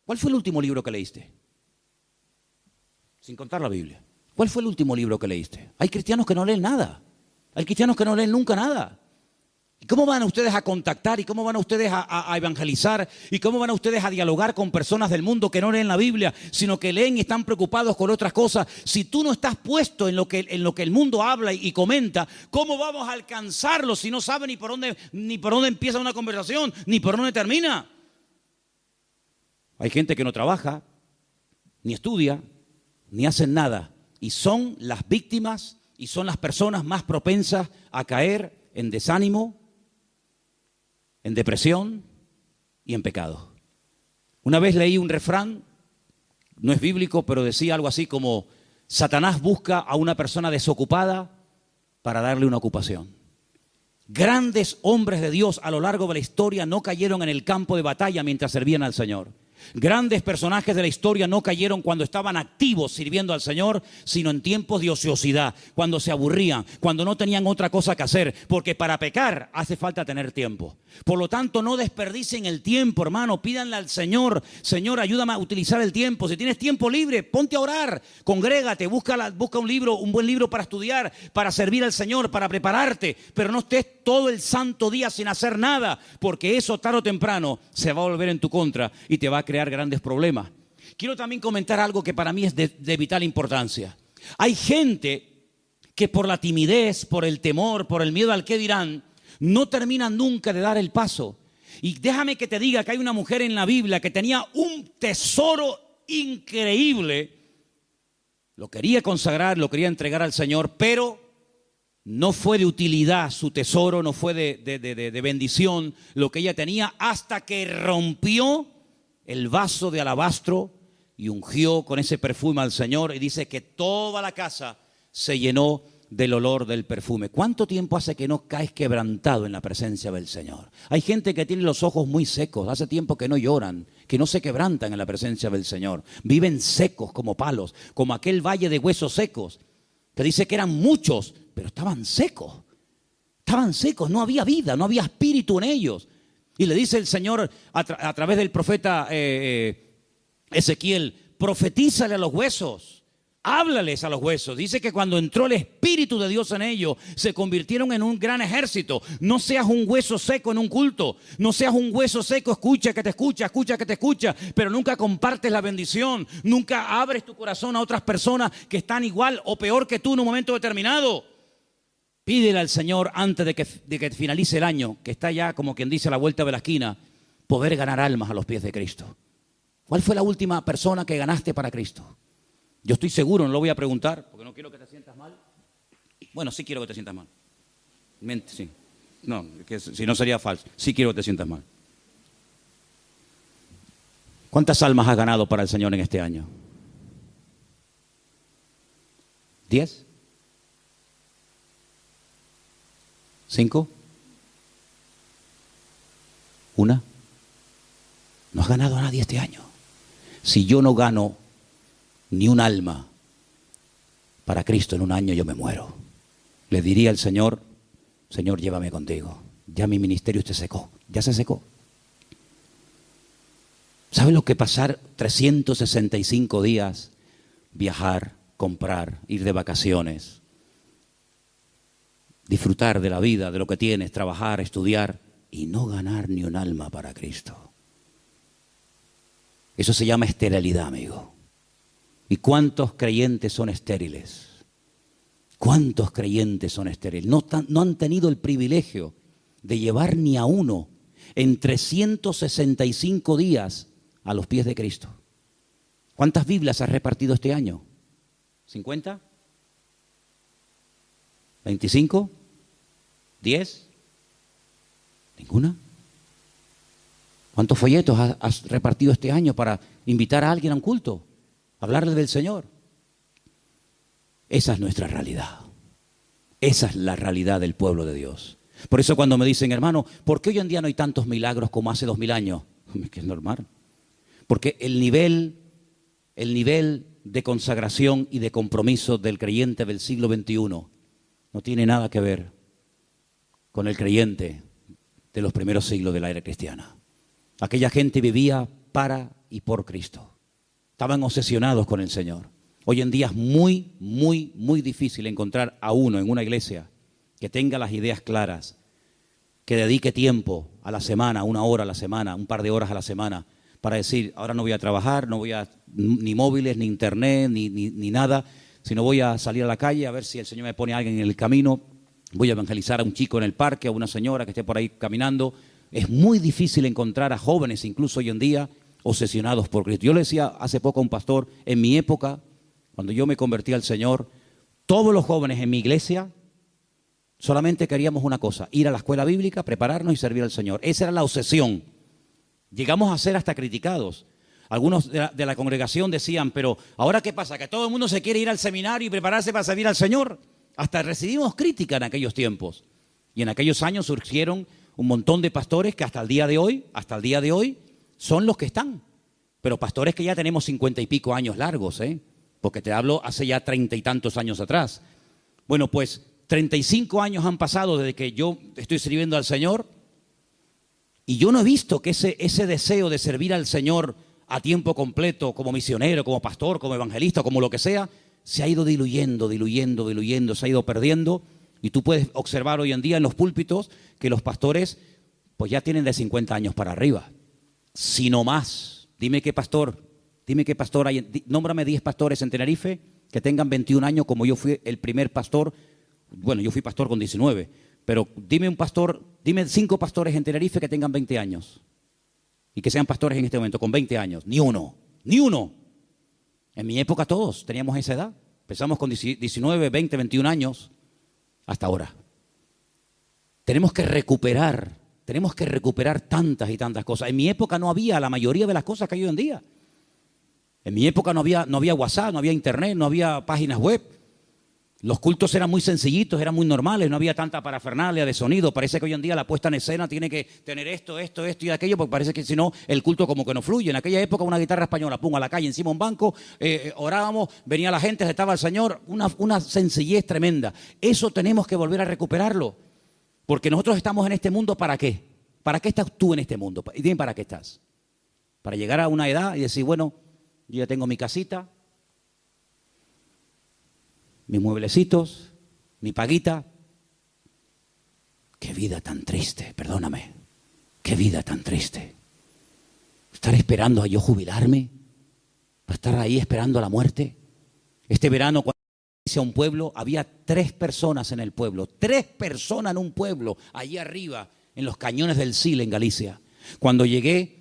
¿Cuál fue el último libro que leíste? Sin contar la Biblia. ¿Cuál fue el último libro que leíste? Hay cristianos que no leen nada. Hay cristianos que no leen nunca nada. ¿Y cómo van ustedes a contactar? ¿Y cómo van ustedes a evangelizar? ¿Y cómo van ustedes a dialogar con personas del mundo que no leen la Biblia, sino que leen y están preocupados con otras cosas? Si tú no estás puesto en lo que el mundo habla y comenta, ¿cómo vamos a alcanzarlo si no sabe ni por dónde empieza una conversación, ni por dónde termina? Hay gente que no trabaja, ni estudia, ni hacen nada. Y son las víctimas y son las personas más propensas a caer en desánimo, en depresión y en pecado. Una vez leí un refrán, no es bíblico, pero decía algo así como: Satanás busca a una persona desocupada para darle una ocupación. Grandes hombres de Dios a lo largo de la historia no cayeron en el campo de batalla mientras servían al Señor. Grandes personajes de la historia no cayeron cuando estaban activos sirviendo al Señor, sino en tiempos de ociosidad, cuando se aburrían, cuando no tenían otra cosa que hacer, porque para pecar hace falta tener tiempo. Por lo tanto, no desperdicien el tiempo, hermano. Pídanle al Señor: Señor, ayúdame a utilizar el tiempo. Si tienes tiempo libre, ponte a orar, congrégate, busca un libro, un buen libro para estudiar, para servir al Señor, para prepararte, pero no estés todo el santo día sin hacer nada, porque eso tarde o temprano se va a volver en tu contra y te va a crear grandes problemas. Quiero también comentar algo que para mí es de vital importancia. Hay gente que por la timidez, por el temor, por el miedo al qué dirán, no terminan nunca de dar el paso. Y déjame que te diga que hay una mujer en la Biblia que tenía un tesoro increíble. Lo quería consagrar, lo quería entregar al Señor, pero no fue de utilidad su tesoro, no fue de bendición lo que ella tenía, hasta que rompió el vaso de alabastro y ungió con ese perfume al Señor, y dice que toda la casa se llenó del olor del perfume. ¿Cuánto tiempo hace que no caes quebrantado en la presencia del Señor? Hay gente que tiene los ojos muy secos, hace tiempo que no lloran, que no se quebrantan en la presencia del Señor. Viven secos como palos, como aquel valle de huesos secos, que dice que eran muchos, pero estaban secos. Estaban secos, no había vida, no había espíritu en ellos. Y le dice el Señor a través del profeta Ezequiel: profetízale a los huesos, háblales a los huesos. Dice que cuando entró el Espíritu de Dios en ellos, se convirtieron en un gran ejército. No seas un hueso seco en un culto, no seas un hueso seco, escucha que te escucha, pero nunca compartes la bendición, nunca abres tu corazón a otras personas que están igual o peor que tú en un momento determinado. Pídele al Señor antes de que finalice el año, que está ya, como quien dice, a la vuelta de la esquina, poder ganar almas a los pies de Cristo. ¿Cuál fue la última persona que ganaste para Cristo? Yo estoy seguro, no lo voy a preguntar, porque no quiero que te sientas mal. Bueno, sí quiero que te sientas mal. Sí. No, que si no sería falso. Sí quiero que te sientas mal. ¿Cuántas almas has ganado para el Señor en este año? ¿10? ¿5? ¿1? No has ganado a nadie este año. Si yo no gano ni un alma para Cristo en un año, yo me muero. Le diría al Señor: Señor, llévame contigo. Ya mi ministerio se secó, ya se secó. ¿Sabe lo que pasar 365 días? Viajar, comprar, ir de vacaciones, disfrutar de la vida, de lo que tienes, trabajar, estudiar y no ganar ni un alma para Cristo. Eso se llama esterilidad, amigo. ¿Y cuántos creyentes son estériles? ¿Cuántos creyentes son estériles? No han tenido el privilegio de llevar ni a uno en 365 días a los pies de Cristo. ¿Cuántas Biblias has repartido este año? ¿50? ¿25? ¿10? ¿Ninguna? ¿Cuántos folletos has repartido este año para invitar a alguien a un culto? Hablarle del Señor. Esa es nuestra realidad. Esa es la realidad del pueblo de Dios. Por eso cuando me dicen, hermano, ¿por qué hoy en día no hay tantos milagros como hace 2000 años? Es que es normal. Porque el nivel de consagración y de compromiso del creyente del siglo XXI no tiene nada que ver con el creyente de los primeros siglos de la era cristiana. Aquella gente vivía para y por Cristo. Estaban obsesionados con el Señor. Hoy en día es muy, muy, muy difícil encontrar a uno en una iglesia que tenga las ideas claras, que dedique tiempo a la semana, 1 hora a la semana, un par de horas a la semana, para decir, ahora no voy a trabajar, no voy a ni móviles, ni internet, ni nada, sino voy a salir a la calle a ver si el Señor me pone a alguien en el camino, voy a evangelizar a un chico en el parque, a una señora que esté por ahí caminando. Es muy difícil encontrar a jóvenes, incluso hoy en día, obsesionados por Cristo. Yo le decía hace poco a un pastor, en mi época, cuando yo me convertí al Señor, todos los jóvenes en mi iglesia solamente queríamos una cosa, ir a la escuela bíblica, prepararnos y servir al Señor. Esa era la obsesión. Llegamos a ser hasta criticados. Algunos de la congregación decían, pero ¿ahora qué pasa? ¿Que todo el mundo se quiere ir al seminario y prepararse para servir al Señor? Hasta recibimos crítica en aquellos tiempos. Y en aquellos años surgieron un montón de pastores que hasta el día de hoy, son los que están. Pero pastores que ya tenemos 50 y pico años largos, porque te hablo hace ya 30 y tantos años atrás. Bueno, pues 35 años han pasado desde que yo estoy sirviendo al Señor y yo no he visto que ese deseo de servir al Señor a tiempo completo, como misionero, como pastor, como evangelista, como lo que sea, se ha ido diluyendo, se ha ido perdiendo. Y tú puedes observar hoy en día en los púlpitos que los pastores pues ya tienen de 50 años para arriba, si no más. Dime qué pastor hay, nómbrame 10 pastores en Tenerife que tengan 21 años como yo fui el primer pastor. Bueno, yo fui pastor con 19, pero dime 5 pastores en Tenerife que tengan 20 años y que sean pastores en este momento con 20 años. Ni uno. En mi época todos teníamos esa edad. Empezamos con 19, 20, 21 años hasta ahora. Tenemos que recuperar tantas y tantas cosas. En mi época no había la mayoría de las cosas que hay hoy en día. En mi época no había WhatsApp, no había internet, no había páginas web. Los cultos eran muy sencillitos, eran muy normales, no había tanta parafernalia de sonido. Parece que hoy en día la puesta en escena tiene que tener esto y aquello, porque parece que si no, el culto como que no fluye. En aquella época una guitarra española, pum, a la calle, encima de un banco, orábamos, venía la gente, estaba el Señor, una sencillez tremenda. Eso tenemos que volver a recuperarlo, porque nosotros estamos en este mundo, ¿para qué? ¿Para qué estás tú en este mundo? Y dime, ¿para qué estás? Para llegar a una edad y decir, bueno, yo ya tengo mi casita, mis mueblecitos, mi paguita. Qué vida tan triste, perdóname. Qué vida tan triste. Estar esperando a yo jubilarme, para estar ahí esperando a la muerte. Este verano, cuando hice a un pueblo, había 3 personas en el pueblo. 3 personas en un pueblo, allí arriba, en los cañones del Sil, en Galicia. Cuando llegué,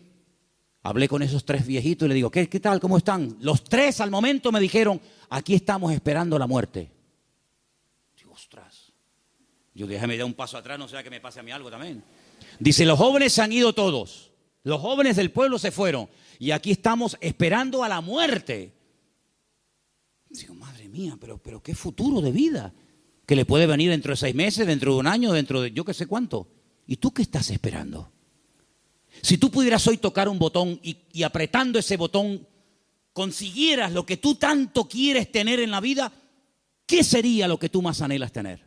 hablé con esos 3 viejitos y le digo, ¿qué tal? ¿Cómo están? Los 3 al momento me dijeron, aquí estamos esperando la muerte. Digo, ostras. Yo déjame dar un paso atrás, no sea que me pase a mí algo también. Dice, los jóvenes se han ido todos. Los jóvenes del pueblo se fueron. Y aquí estamos esperando a la muerte. Digo, madre mía, pero qué futuro de vida. Que le puede venir dentro de 6 meses, dentro de un año, dentro de yo qué sé cuánto. ¿Y tú qué estás esperando? Si tú pudieras hoy tocar un botón y apretando ese botón consiguieras lo que tú tanto quieres tener en la vida, ¿qué sería lo que tú más anhelas tener?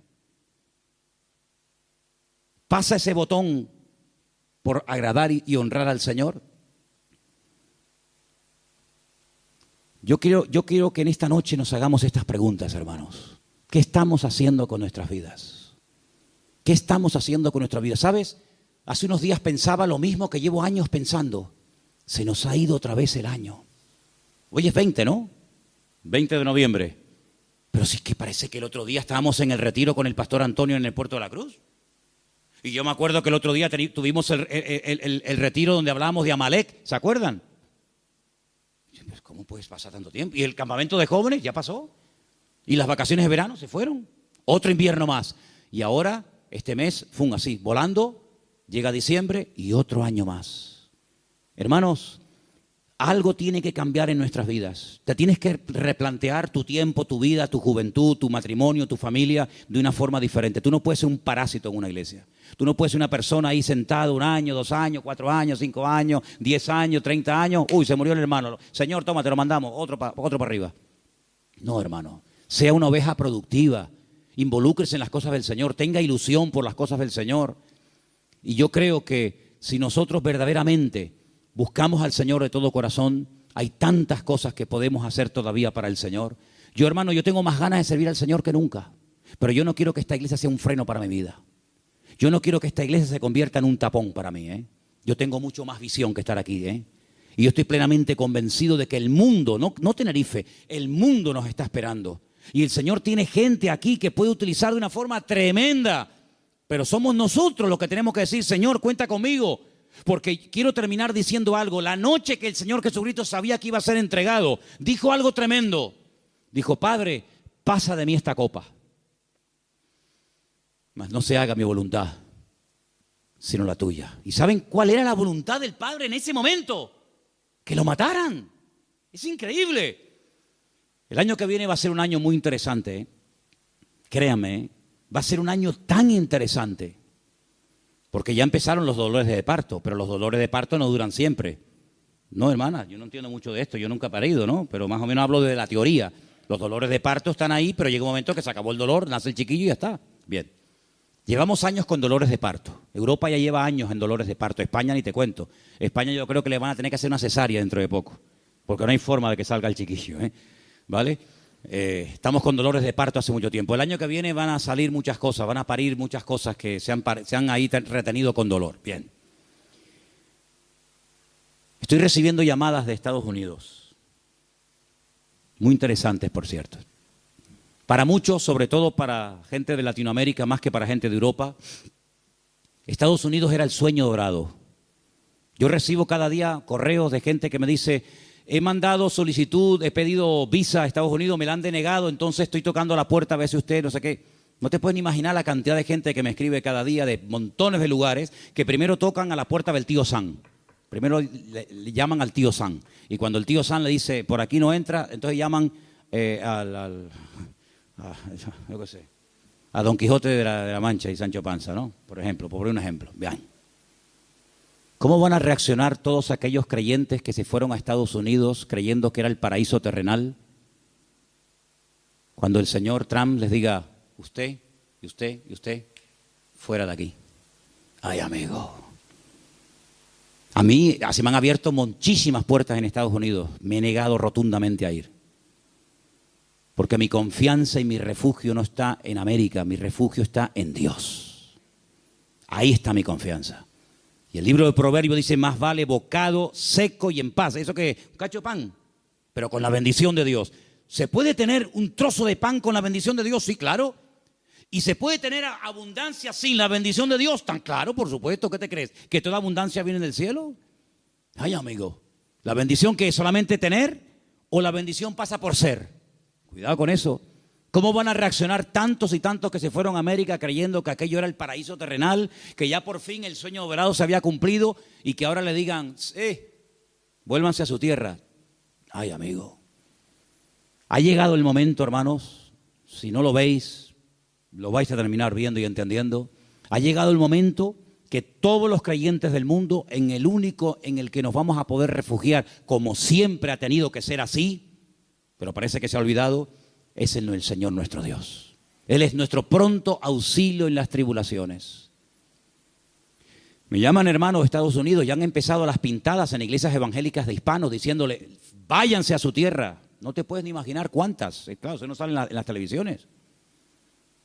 ¿Pasa ese botón por agradar y honrar al Señor? Yo quiero que en esta noche nos hagamos estas preguntas, hermanos. ¿Qué estamos haciendo con nuestras vidas? ¿Qué estamos haciendo con nuestra vida? ¿Sabes? Hace unos días pensaba lo mismo que llevo años pensando. Se nos ha ido otra vez el año. Hoy es 20, ¿no? 20 de noviembre. Pero sí que parece que el otro día estábamos en el retiro con el pastor Antonio en el Puerto de la Cruz. Y yo me acuerdo que el otro día tuvimos el retiro donde hablábamos de Amalek. ¿Se acuerdan? Pues ¿cómo puedes pasar tanto tiempo? Y el campamento de jóvenes ya pasó. Y las vacaciones de verano se fueron. Otro invierno más. Y ahora, este mes, así, volando, llega diciembre y otro año más. Hermanos, algo tiene que cambiar en nuestras vidas. Te tienes que replantear tu tiempo, tu vida, tu juventud, tu matrimonio, tu familia de una forma diferente. Tú no puedes ser un parásito en una iglesia. Tú no puedes ser una persona ahí sentada 1 año, 2 años, 4 años, 5 años, 10 años, 30 años. Uy, se murió el hermano. Señor, toma, te lo mandamos, otro para arriba. No, hermano. Sea una oveja productiva. Involúcrese en las cosas del Señor. Tenga ilusión por las cosas del Señor. Y yo creo que si nosotros verdaderamente buscamos al Señor de todo corazón, hay tantas cosas que podemos hacer todavía para el Señor. Yo, hermano, yo tengo más ganas de servir al Señor que nunca. Pero yo no quiero que esta iglesia sea un freno para mi vida. Yo no quiero que esta iglesia se convierta en un tapón para mí. Yo tengo mucho más visión que estar aquí. Y yo estoy plenamente convencido de que el mundo, no Tenerife, el mundo nos está esperando. Y el Señor tiene gente aquí que puede utilizar de una forma tremenda. Pero somos nosotros los que tenemos que decir, Señor, cuenta conmigo. Porque quiero terminar diciendo algo. La noche que el Señor Jesucristo sabía que iba a ser entregado, dijo algo tremendo. Dijo, Padre, pasa de mí esta copa. Mas no se haga mi voluntad, sino la tuya. ¿Y saben cuál era la voluntad del Padre en ese momento? Que lo mataran. Es increíble. El año que viene va a ser un año muy interesante. Créanme, va a ser un año tan interesante. Porque ya empezaron los dolores de parto, pero los dolores de parto no duran siempre. No, hermana, yo no entiendo mucho de esto, yo nunca he parido, ¿no? Pero más o menos hablo de la teoría. Los dolores de parto están ahí, pero llega un momento que se acabó el dolor, nace el chiquillo y ya está. Bien. Llevamos años con dolores de parto. Europa ya lleva años en dolores de parto. España ni te cuento. España yo creo que le van a tener que hacer una cesárea dentro de poco. Porque no hay forma de que salga el chiquillo, ¿vale? Estamos con dolores de parto hace mucho tiempo. El año que viene van a salir muchas cosas, van a parir muchas cosas que se han ahí retenido con dolor. Bien. Estoy recibiendo llamadas de Estados Unidos. Muy interesantes, por cierto. Para muchos, sobre todo para gente de Latinoamérica, más que para gente de Europa, Estados Unidos era el sueño dorado. Yo recibo cada día correos de gente que me dice, he mandado solicitud, he pedido visa a Estados Unidos, me la han denegado, entonces estoy tocando la puerta a ver si usted, no sé qué. No te puedes ni imaginar la cantidad de gente que me escribe cada día de montones de lugares que primero tocan a la puerta del tío Sam. Primero le llaman al tío Sam. Y cuando el tío Sam le dice, por aquí no entra, entonces llaman yo qué sé, a Don Quijote de la Mancha y Sancho Panza, ¿no? Por ejemplo, por un ejemplo. Vean. ¿Cómo van a reaccionar todos aquellos creyentes que se fueron a Estados Unidos creyendo que era el paraíso terrenal? Cuando el señor Trump les diga, usted, y usted, y usted, fuera de aquí. Ay, amigo. A mí se me han abierto muchísimas puertas en Estados Unidos. Me he negado rotundamente a ir. Porque mi confianza y mi refugio no está en América, mi refugio está en Dios. Ahí está mi confianza. Y el libro de Proverbios dice, más vale bocado seco y en paz. ¿Eso qué? Un cacho de pan, pero con la bendición de Dios. ¿Se puede tener un trozo de pan con la bendición de Dios? Sí, claro. ¿Y se puede tener abundancia sin la bendición de Dios? Tan claro, por supuesto. ¿Qué te crees? ¿Que toda abundancia viene del cielo? Ay, amigo. ¿La bendición que es solamente tener o la bendición pasa por ser? Cuidado con eso. ¿Cómo van a reaccionar tantos y tantos que se fueron a América creyendo que aquello era el paraíso terrenal, que ya por fin el sueño dorado se había cumplido y que ahora le digan, vuélvanse a su tierra? Ay, amigo. Ha llegado el momento, hermanos, si no lo veis, lo vais a terminar viendo y entendiendo. Ha llegado el momento que todos los creyentes del mundo, en el único en el que nos vamos a poder refugiar, como siempre ha tenido que ser así, pero parece que se ha olvidado, es el Señor nuestro Dios. Él es nuestro pronto auxilio en las tribulaciones. Me llaman hermanos de Estados Unidos, ya han empezado las pintadas en iglesias evangélicas de hispanos diciéndole, váyanse a su tierra. No te puedes ni imaginar cuántas. Claro, eso no sale en las televisiones.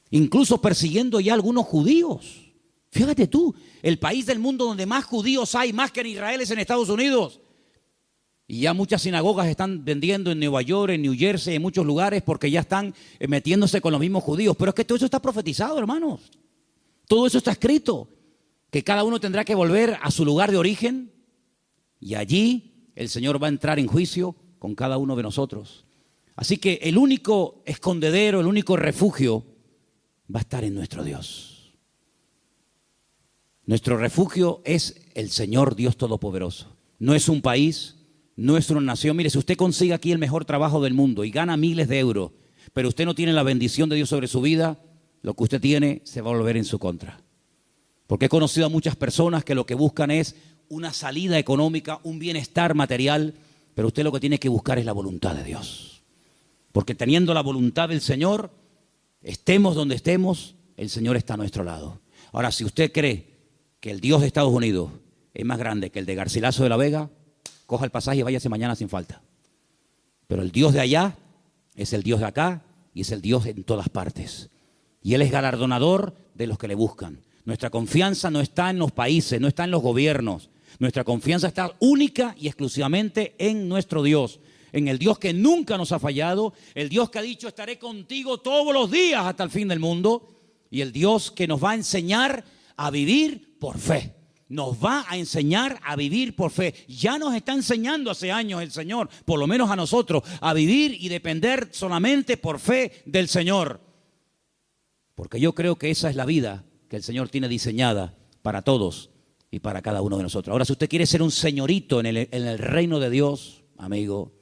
Incluso persiguiendo ya a algunos judíos. Fíjate tú, el país del mundo donde más judíos hay, más que en Israel, es en Estados Unidos. Y ya muchas sinagogas están vendiendo en Nueva York, en New Jersey, en muchos lugares, porque ya están metiéndose con los mismos judíos. Pero es que todo eso está profetizado, hermanos. Todo eso está escrito. Que cada uno tendrá que volver a su lugar de origen. Y allí el Señor va a entrar en juicio con cada uno de nosotros. Así que el único escondedero, el único refugio va a estar en nuestro Dios. Nuestro refugio es el Señor Dios Todopoderoso. no es un país, no es una nación. Mire, si usted consigue aquí el mejor trabajo del mundo y gana miles de euros, pero usted no tiene la bendición de Dios sobre su vida, lo que usted tiene se va a volver en su contra. Porque he conocido a muchas personas que lo que buscan es una salida económica, un bienestar material, pero usted lo que tiene que buscar es la voluntad de Dios. Porque teniendo la voluntad del Señor, estemos donde estemos, el Señor está a nuestro lado. Ahora, si usted cree que el Dios de Estados Unidos es más grande que el de Garcilaso de la Vega, coja el pasaje y váyase mañana sin falta. Pero el Dios de allá es el Dios de acá y es el Dios en todas partes. Y Él es galardonador de los que le buscan. Nuestra confianza no está en los países, no está en los gobiernos. Nuestra confianza está única y exclusivamente en nuestro Dios. En el Dios que nunca nos ha fallado, el Dios que ha dicho estaré contigo todos los días hasta el fin del mundo, y el Dios que nos va a enseñar a vivir por fe. Nos va a enseñar a vivir por fe. Ya nos está enseñando hace años el Señor, por lo menos a nosotros, a vivir y depender solamente por fe del Señor. Porque yo creo que esa es la vida que el Señor tiene diseñada para todos y para cada uno de nosotros. Ahora, si usted quiere ser un señorito en el reino de Dios, amigo,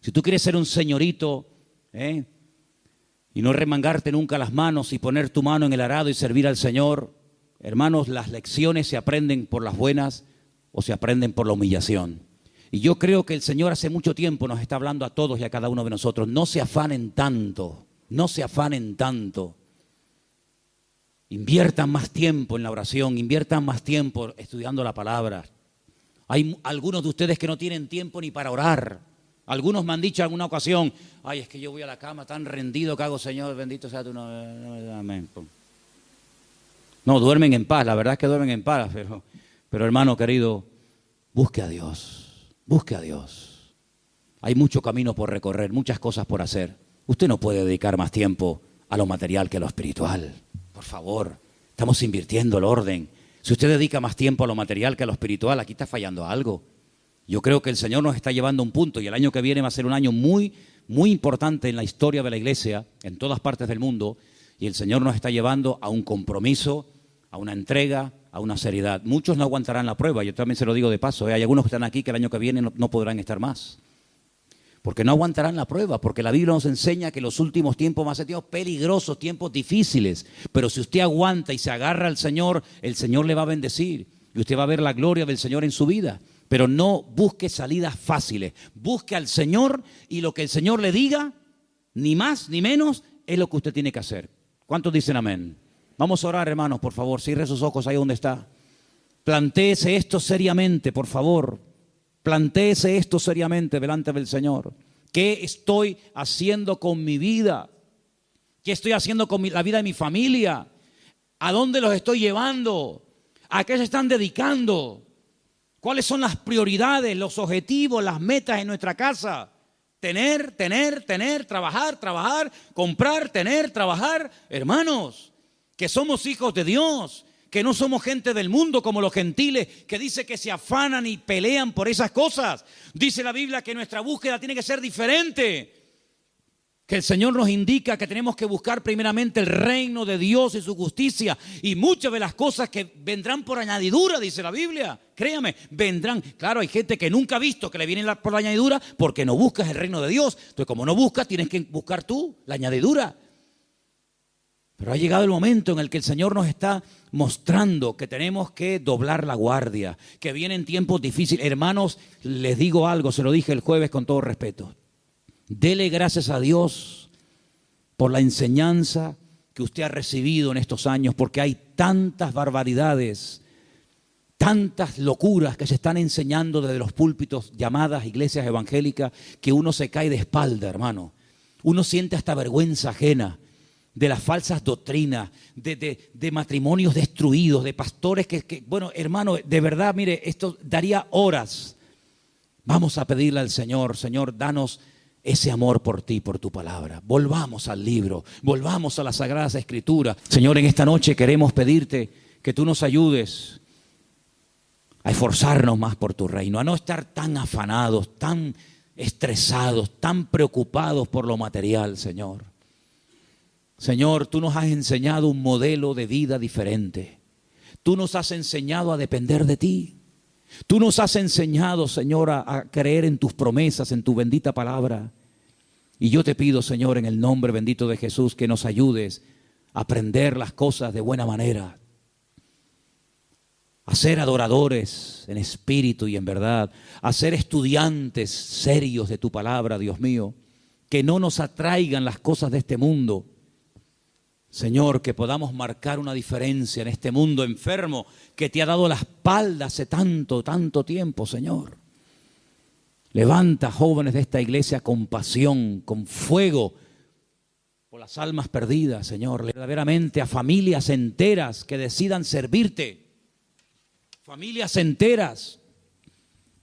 si tú quieres ser un señorito, y no remangarte nunca las manos y poner tu mano en el arado y servir al Señor, hermanos, las lecciones se aprenden por las buenas o se aprenden por la humillación. Y yo creo que el Señor hace mucho tiempo nos está hablando a todos y a cada uno de nosotros. No se afanen tanto, no se afanen tanto. Inviertan más tiempo en la oración, inviertan más tiempo estudiando la palabra. Hay algunos de ustedes que no tienen tiempo ni para orar. Algunos me han dicho en alguna ocasión, ay, es que yo voy a la cama tan rendido que hago, Señor, bendito sea tu nombre. Amén. No, duermen en paz, la verdad es que duermen en paz, pero hermano querido, busque a Dios, busque a Dios. Hay mucho camino por recorrer, muchas cosas por hacer. Usted no puede dedicar más tiempo a lo material que a lo espiritual. Por favor, estamos invirtiendo el orden. Si usted dedica más tiempo a lo material que a lo espiritual, aquí está fallando algo. Yo creo que el Señor nos está llevando a un punto y el año que viene va a ser un año muy, muy importante en la historia de la iglesia, en todas partes del mundo, y el Señor nos está llevando a un compromiso, a una entrega, a una seriedad. Muchos no aguantarán la prueba, yo también se lo digo de paso, hay algunos que están aquí que el año que viene no podrán estar más, porque no aguantarán la prueba, porque la Biblia nos enseña que los últimos tiempos van a ser tiempos peligrosos, tiempos difíciles, pero si usted aguanta y se agarra al Señor, el Señor le va a bendecir y usted va a ver la gloria del Señor en su vida. Pero no busque salidas fáciles, busque al Señor y lo que el Señor le diga, ni más ni menos, es lo que usted tiene que hacer. ¿Cuántos dicen amén? Vamos a orar, hermanos, por favor, cierre sus ojos ahí donde está. Plantéese esto seriamente, por favor. Plantéese esto seriamente delante del Señor. ¿Qué estoy haciendo con mi vida? ¿Qué estoy haciendo con la vida de mi familia? ¿A dónde los estoy llevando? ¿A qué se están dedicando? ¿Cuáles son las prioridades, los objetivos, las metas en nuestra casa? Tener, trabajar, comprar, trabajar. Hermanos, que somos hijos de Dios, que no somos gente del mundo como los gentiles, que dice que se afanan y pelean por esas cosas. Dice la Biblia que nuestra búsqueda tiene que ser diferente. Que el Señor nos indica que tenemos que buscar primeramente el reino de Dios y su justicia. Y muchas de las cosas que vendrán por añadidura, dice la Biblia. Créame, vendrán. Claro, hay gente que nunca ha visto que le vienen por la añadidura porque no buscas el reino de Dios. Entonces, como no buscas, tienes que buscar tú la añadidura. Pero ha llegado el momento en el que el Señor nos está mostrando que tenemos que doblar la guardia, que vienen tiempos difíciles. Hermanos, les digo algo, se lo dije el jueves con todo respeto. Dele gracias a Dios por la enseñanza que usted ha recibido en estos años, porque hay tantas barbaridades, tantas locuras que se están enseñando desde los púlpitos llamadas iglesias evangélicas, que uno se cae de espalda, hermano. Uno siente hasta vergüenza ajena de las falsas doctrinas, de matrimonios destruidos, de pastores que, bueno, hermano, de verdad, mire, esto daría horas. Vamos a pedirle al Señor, Señor, danos ese amor por ti, por tu palabra. Volvamos al libro, volvamos a las Sagradas Escrituras. Señor, en esta noche queremos pedirte que tú nos ayudes a esforzarnos más por tu reino, a no estar tan afanados, tan estresados, tan preocupados por lo material, Señor. Señor, tú nos has enseñado un modelo de vida diferente. Tú nos has enseñado a depender de ti. Tú nos has enseñado, Señor, a creer en tus promesas, en tu bendita palabra. Y yo te pido, Señor, en el nombre bendito de Jesús, que nos ayudes a aprender las cosas de buena manera, a ser adoradores en espíritu y en verdad, a ser estudiantes serios de tu palabra, Dios mío, que no nos atraigan las cosas de este mundo. Señor, que podamos marcar una diferencia en este mundo enfermo que te ha dado la espalda hace tanto, tanto tiempo, Señor. Levanta jóvenes de esta iglesia con pasión, con fuego, por las almas perdidas, Señor. Verdaderamente a familias enteras que decidan servirte. Familias enteras,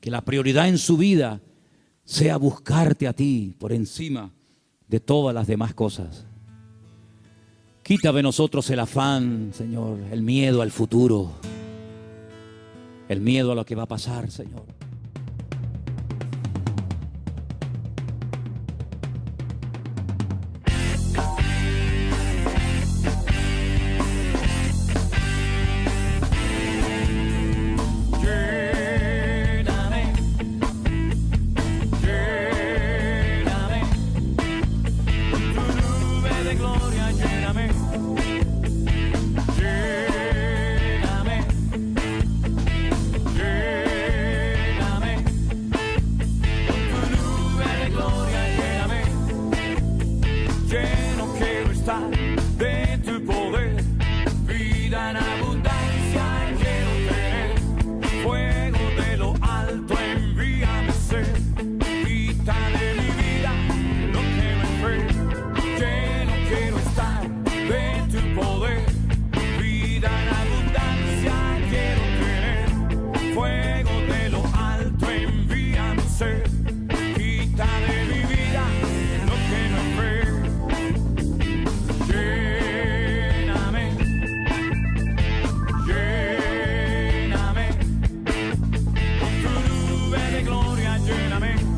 que la prioridad en su vida sea buscarte a ti por encima de todas las demás cosas. Quita de nosotros el afán, Señor, el miedo al futuro, el miedo a lo que va a pasar, Señor. Gloria, lléname.